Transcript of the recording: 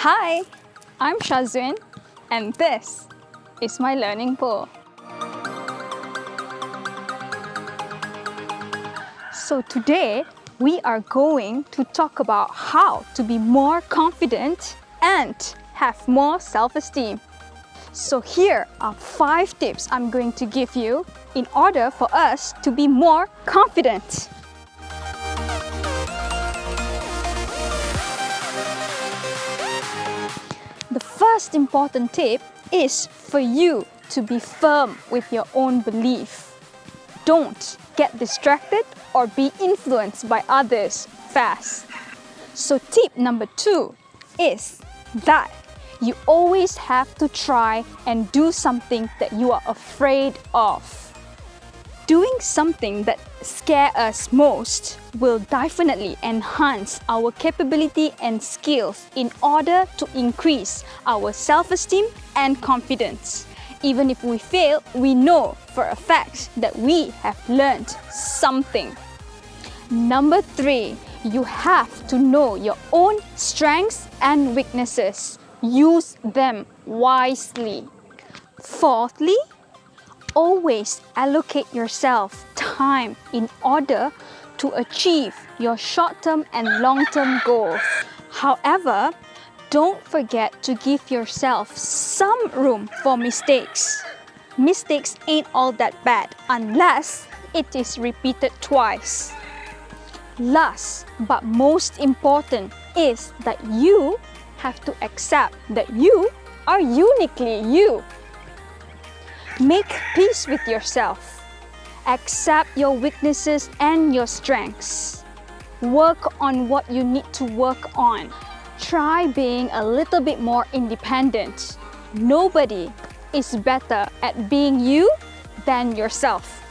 Hi, I'm Shazwin, and this is my learning pool. So today, we are going to talk about how to be more confident and have more self-esteem. So here are 5 tips I'm going to give you in order for us to be more confident. The first important tip is for you to be firm with your own belief. Don't get distracted or be influenced by others fast. So tip number 2 is that you always have to try and do something that you are afraid of. Doing something that scares us most will definitely enhance our capability and skills in order to increase our self-esteem and confidence. Even if we fail, we know for a fact that we have learned something. Number 3, you have to know your own strengths and weaknesses. Use them wisely. Fourthly, always allocate yourself time in order to achieve your short-term and long-term goals. However, don't forget to give yourself some room for mistakes. Mistakes ain't all that bad unless it is repeated twice. Last but most important is that you have to accept that you are uniquely you. Make peace with yourself. Accept your weaknesses and your strengths. Work on what you need to work on. Try being a little bit more independent. Nobody is better at being you than yourself.